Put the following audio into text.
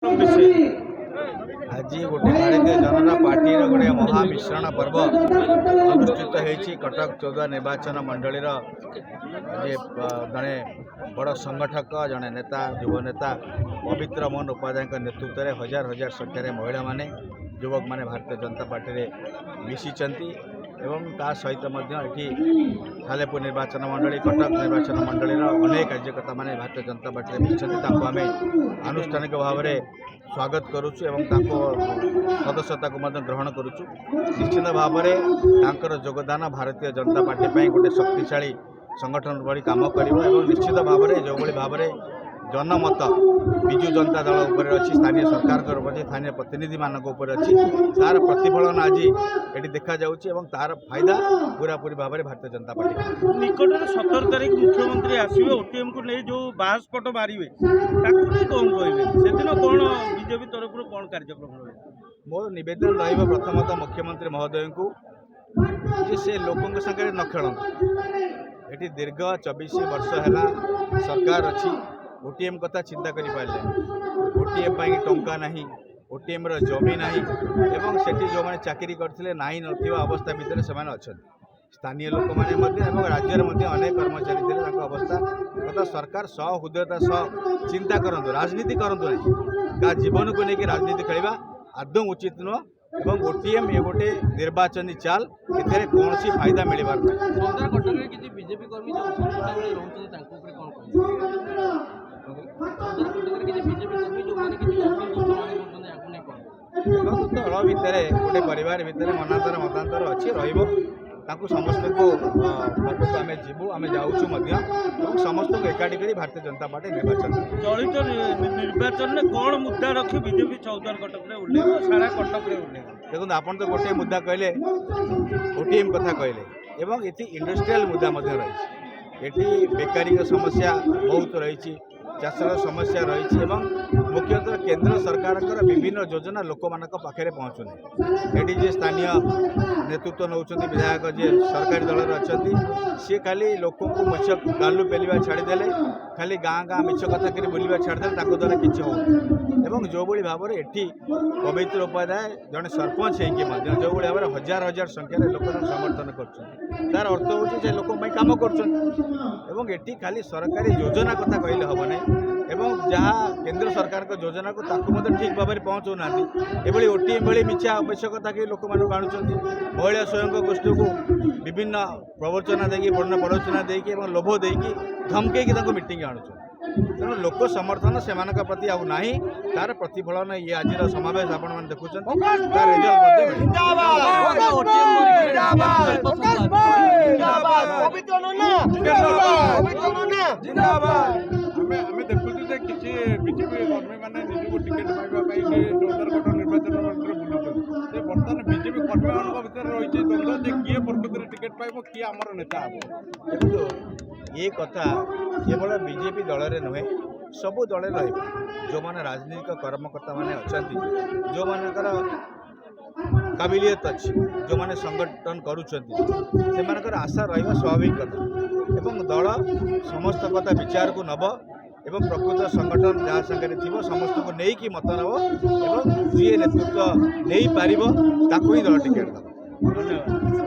आज गोटे भारतीय जनता पार्टी गोटे महामिश्रण पर्व अनुष्ठित होती कटक 14 निर्वाचन मंडल जड़े बड़ संगठक जड़े नेता युव नेता पवित्र मोहन उपाध्याय नेतृत्व में हजार हजार संख्यार महिला माने युवक माने भारतीय जनता पार्टी में मिशिचंती एवं ता सहित ये सालेपुर निर्वाचन मंडली कटक निर्वाचन मंडल अनेक कार्यकर्ता माने भारतीय जनता पार्टी में मिशिचंती आम आनुष्ठानिक भाव में स्वागत करुचु एवं सदस्यता को ग्रहण करुचु। निश्चित भाव में योगदान भारतीय जनता पार्टी पर गोटे शक्तिशाली संगठन भली काम कर निश्चित भाव में जो भाव में जनमत विजु जनता दल उपर अच्छी स्थानीय सरकार स्थानीय प्रतिनिधि मानक उपर अच्छी तार प्रतिफलन आज ये देखा जाउछि एवं तार फायदा पूरापूरी भाव में भारतीय जनता पार्टी निकट 17 तारीख मुख्यमंत्री आसवे ओटीएम को नहीं जो बाहस्पट मारे कौन कहे से दिन कौन बीजेपी तरफ कौन कार्यक्रम रही मोर नवेदन रहा प्रथमतः मुख्यमंत्री महोदय को से लोकों संगे न खेलते ये दीर्घ 24 वर्ष है सरकार अच्छी ओटीएम कथा चिंता करि पारले ओटीएम पाई टंका नहीं ओटीएम रो जमी नहीं एवं सेठी जो माने चाकरी करथिले नाही नथिबा अवस्था भितर से माने अछन स्थानीय लोक माने मध्ये एवं राज्य रे मध्ये अनेक कर्मचारी थिले ताको अवस्था कथा सरकार सहृदयता सह चिंता करंतु राजनीति करंतु नहीं का जीवन को लेके राजनीति खेलवा आदौ उचित नुह एवं ओटीएम ये गोटे निर्वाचनी चाल एथरे कोनसी फायदा मिलबार नहीं सदर कटक रे किछि बीजेपी कर्मी जो संगठन रे रहउछ ताको ऊपर कोन कहै दल भितर गोटे परिवार भितर मनांतर मतांतर अच्छी रही समस्त को पाखक आम जीवु आम जाऊँ समस्त को एकाठी कर भारतीय जनता पार्टी निर्वाचन चलित निर्वाचन में कौन मुद्दा रखी बीजेपी 14 कटक में उल्लेख सारा कटक में उल्लेख देखो आप गोटे मुद्दा कहले ओटीएम कथा कहले एवं ये इंडस्ट्रियल मुद्दा रही बेकारी समस्या बहुत रही चाषर समस्या रही मुख्यतः केंद्र सरकार विभिन्न योजना लोक मान पाखे पहुँचुना ये जी स्थानीय नेतृत्व नौ विधायक जी सरकारी दल अच्छा सी खाली लोक मिछ गालू पेलिया छाड़देले खाली गाँ गाँ मिछ कथा कर बुलवा छाड़देले द्वारा किसी हो जो भाव में ये पवित्र उपाध्याय जड़े सरपंच होगी जो भाव में हजार हजार संख्यार लोक समर्थन कर अर्थ हूँ लोक कम कर खाली सरकारी योजना कथा कहले हम ना एवं जहाँ केंद्र सरकार को योजना को ठीक भाव में पहुँचना ये ओटीएम भाई मिछा आवश्यकता कि लोक मानक आणुंट महिला स्वयं गोष्ठी को विभिन्न प्रवचना देकी बर्ण प्रवचना देकी लोभ देकी धमकई मीटिंग आणुंट तेणु लोक समर्थन से प्रति आउ ना तार प्रतिफलन ये आज समावेश आपण मैंने देखुं किसी बीजेपी कर्मी मैंने निजी टिकेट पाइबापी 14 कटक निर्वाचन मंडल बुलूँ बर्तमान बीजेपी कर्मी मान भर रही द्वंद्व किए प्रकृति टिकेट पाइब किए आमर नेता हम देखो ये कथा केवल बीजेपी दल में नुहे सबू दल जो मैंने राजनीतिक कर्मकर्ता मैंने अच्छा जो मानकर काबिलियत अच्छी जो मैंने संगठन करुँच आशा रहा स्वाभाविक कथा एवं दल समस्त कथा विचार को नब एवं प्रकृत संगठन जहाँ संगे थी समस्त को लेकिन मत नब एवं जी नेतृत्व नहीं पार ही दल टिकेट दब। धन्यवाद।